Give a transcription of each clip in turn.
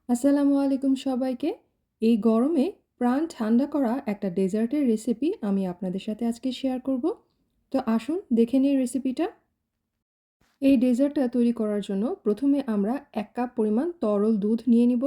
আসসালামু আলাইকুম সবাইকে। এই গরমে প্রাণ ঠান্ডা করা একটা ডেজার্টের রেসিপি আমি আপনাদের সাথে আজকে শেয়ার করব। তো আসুন দেখে নিই রেসিপিটা। এই ডেজার্টটা তৈরি করার জন্য প্রথমে আমরা ১ কাপ পরিমাণ তরল দুধ নিয়ে নিব।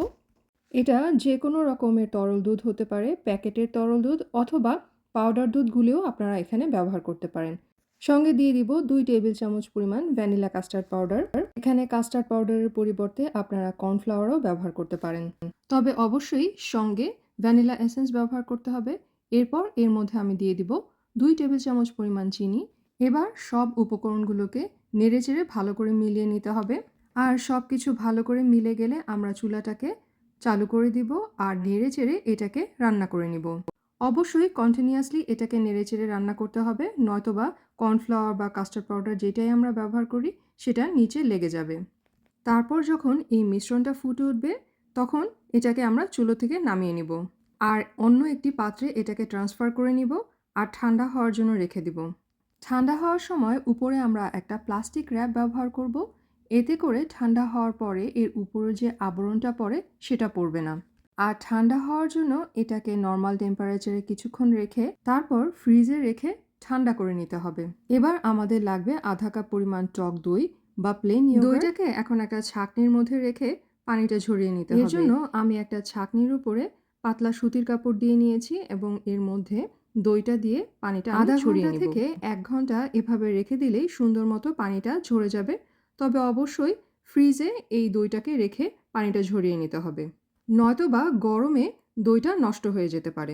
এটা যেকোনো রকমের তরল দুধ হতে পারে, প্যাকেটের তরল দুধ অথবা পাউডার দুধ গুলেও আপনারা এখানে ব্যবহার করতে পারেন। সঙ্গে দিয়ে দিব ২ টেবিল চামচ পরিমাণ ভ্যানিলা কাস্টার্ড পাউডার। এখানে কাস্টার্ড পাউডারের পরিবর্তে আপনারা কর্নফ্লাওয়ারও ব্যবহার করতে পারেন। তবে অবশ্যই সঙ্গে ভ্যানিলা এসেন্স ব্যবহার করতে হবে। এরপর এর মধ্যে আমি দিয়ে দিব ২ টেবিল চামচ পরিমাণ চিনি। এবার সব উপকরণগুলোকে নেড়েচেড়ে ভালো করে মিলিয়ে নিতে হবে। আর সবকিছু ভালো করে মিলে গেলে আমরা চুলাটাকে চালু করে দিব আর নেড়েচেড়ে এটাকে রান্না করে নিব। অবশ্যই কন্টিনিউয়াসলি এটাকে নেড়েচেড়ে রান্না করতে হবে, নয়তোবা কর্নফ্লাওয়ার বা কাস্টার্ড পাউডার যেটাই আমরা ব্যবহার করি সেটা নিচে লেগে যাবে। তারপর যখন এই মিশ্রণটা ফুটে উঠবে তখন এটাকে আমরা চুলো থেকে নামিয়ে নিব আর অন্য একটি পাত্রে এটাকে ট্রান্সফার করে নিব আর ঠান্ডা হওয়ার জন্য রেখে দিব। ঠান্ডা হওয়ার সময় উপরে আমরা একটা প্লাস্টিক র্যাপ ব্যবহার করব। এতে করে ঠান্ডা হওয়ার পরে এর উপরে যে আবরণটা পড়ে সেটা পড়বে না। আর ঠান্ডা হওয়ার জন্য এটাকে নর্মাল টেম্পারেচারে কিছুক্ষণ রেখে তারপর ফ্রিজে রেখে ঠান্ডা করে নিতে হবে। এবার আমাদের লাগবে আধা কাপ পরিমাণ টক দই বা প্লেন ইয়োগার্ট। দইটাকে এখন একটা ছাঁকনির মধ্যে রেখে পানিটা ঝরিয়ে নিতে হবে। এর জন্য আমি একটা ছাঁকনির উপরে পাতলা সুতির কাপড় দিয়ে নিয়েছি এবং এর মধ্যে দইটা দিয়ে পানিটা আধা ঘন্টা থেকে ১ ঘন্টা এভাবে রেখে দিলেই সুন্দর মতো পানিটা ঝরে যাবে। তবে অবশ্যই ফ্রিজে এই দইটাকে রেখে পানিটা ঝরিয়ে নিতে হবে, নয়তোবা গরমে দইটা নষ্ট হয়ে যেতে পারে।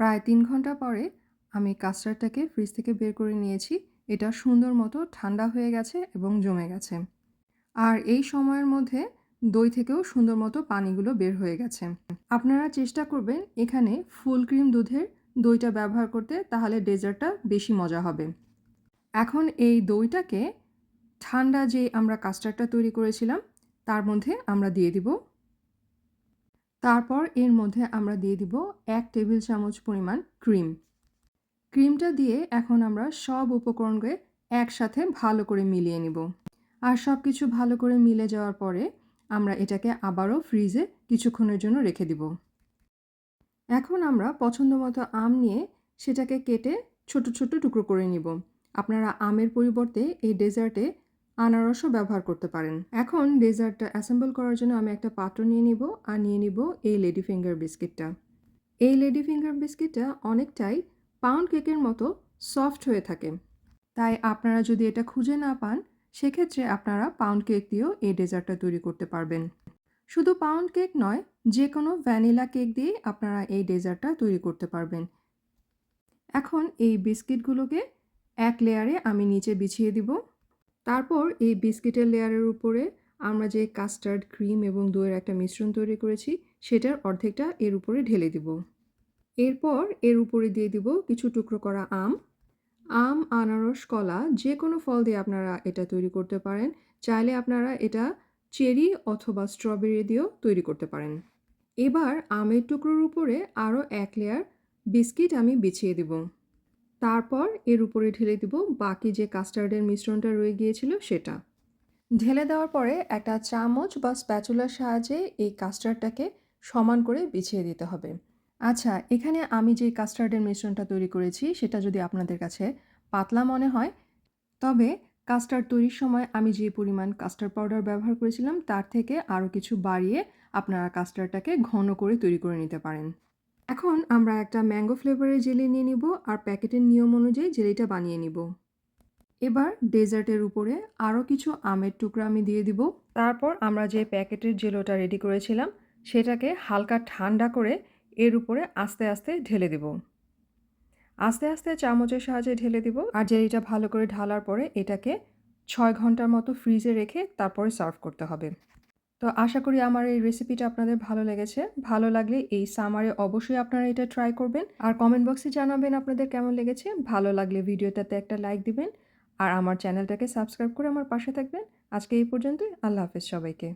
প্রায় ৩ ঘন্টা পরে আমি কাস্টার্ডটাকে ফ্রিজ থেকে বের করে নিয়েছি। এটা সুন্দর মতো ঠান্ডা হয়ে গেছে এবং জমে গেছে। আর এই সময়ের মধ্যে দই থেকেও সুন্দর মতো পানিগুলো বের হয়ে গেছে। আপনারা চেষ্টা করবেন এখানে ফুল ক্রিম দুধের দইটা ব্যবহার করতে, তাহলে ডেজার্টটা বেশি মজা হবে। এখন এই দইটাকে ঠান্ডা যে আমরা কাস্টার্ডটা তৈরি করেছিলাম তার মধ্যে আমরা দিয়ে দিব। তারপর এর মধ্যে আমরা দিয়ে দিব ১ টেবিল চামচ পরিমাণ ক্রিম। ক্রিমটা দিয়ে এখন আমরা সব উপকরণকে একসাথে ভালো করে মিলিয়ে নিব। আর সব কিছু ভালো করে মিলে যাওয়ার পরে আমরা এটাকে আবারও ফ্রিজে কিছুক্ষণের জন্য রেখে দিব। এখন আমরা পছন্দ মতো আম নিয়ে সেটাকে কেটে ছোট ছোট টুকরো করে নিব। আপনারা আমের পরিবর্তে এই ডেজার্টে আনারসও ব্যবহার করতে পারেন। এখন ডেজার্টটা অ্যাসেম্বল করার জন্য আমি একটা পাত্র নিয়ে নিব আর নিয়ে নিব এই লেডি ফিঙ্গার বিস্কিটটা। এই লেডি ফিঙ্গার বিস্কিটটা অনেকটাই পাউন্ড কেকের মতো সফট হয়ে থাকে। তাই আপনারা যদি এটা খুঁজে না পান সেক্ষেত্রে আপনারা পাউন্ড কেক দিয়েও এই ডেজার্টটা তৈরি করতে পারবেন। শুধু পাউন্ড কেক নয়, যে কোনো ভ্যানিলা কেক দিয়েই আপনারা এই ডেজার্টটা তৈরি করতে পারবেন। এখন এই বিস্কিটগুলোকে এক লেয়ারে আমি নিচে বিছিয়ে দিব। তারপর এই বিস্কিটের লেয়ারের উপরে আমরা যে কাস্টার্ড, ক্রিম এবং দইয়ের একটা মিশ্রণ তৈরি করেছি সেটার অর্ধেকটা এর উপরে ঢেলে দিব। এরপর এর উপরে দিয়ে দিব কিছু টুকরো করা আম। আনারস, কলা যে কোনো ফল দিয়ে আপনারা এটা তৈরি করতে পারেন। চাইলে আপনারা এটা চেরি অথবা স্ট্রবেরি দিয়েও তৈরি করতে পারেন। এবার আমের টুকরোর উপরে আরও ১ লেয়ার বিস্কিট আমি বিছিয়ে দিব। তারপর এর উপরে ঢেলে দিব বাকি যে কাস্টার্ডের মিশ্রণটা রয়ে গিয়েছিল সেটা। ঢেলে দেওয়ার পরে একটা চামচ বা স্প্যাচুলার সাহায্যে এই কাস্টার্ডটাকে সমান করে বিছিয়ে দিতে হবে। আচ্ছা, এখানে আমি যে কাস্টার্ডের মিশ্রণটা তৈরি করেছি সেটা যদি আপনাদের কাছে পাতলা মনে হয়, তবে কাস্টার্ড তৈরির সময় আমি যে পরিমাণ কাস্টার্ড পাউডার ব্যবহার করেছিলাম তার থেকে আরও কিছু বাড়িয়ে আপনারা কাস্টার্ডটাকে ঘন করে তৈরি করে নিতে পারেন। এখন আমরা একটা ম্যাঙ্গো ফ্লেভারের জেলি নিয়ে নিব আর প্যাকেটের নিয়ম অনুযায়ী জেলিটা বানিয়ে নিব। এবার ডেজার্টের উপরে আরও কিছু আমের টুকরা আমি দিয়ে দিব। তারপর আমরা যে প্যাকেটের জেলোটা রেডি করেছিলাম সেটাকে হালকা ঠান্ডা করে এর উপরে আস্তে আস্তে ঢেলে দেব। আস্তে আস্তে চামচের সাহায্যে ঢেলে দিব আর জেলিটা ভালো করে ঢালার পরে এটাকে ৬ ঘন্টার মতো ফ্রিজে রেখে তারপরে সার্ভ করতে হবে। তো আশা করি আমার এই রেসিপিটা আপনাদের ভালো লেগেছে। ভালো লাগলে এই সামারে অবশ্যই আপনারা এটা ট্রাই করবেন আর কমেন্ট বক্সে জানাবেন আপনাদের কেমন লেগেছে। ভালো লাগলে ভিডিওটাতে একটা লাইক দিবেন আর আমার চ্যানেলটাকে সাবস্ক্রাইব করে আমার পাশে থাকবেন। আজকে এই পর্যন্তই। আল্লাহ হাফেজ সবাইকে।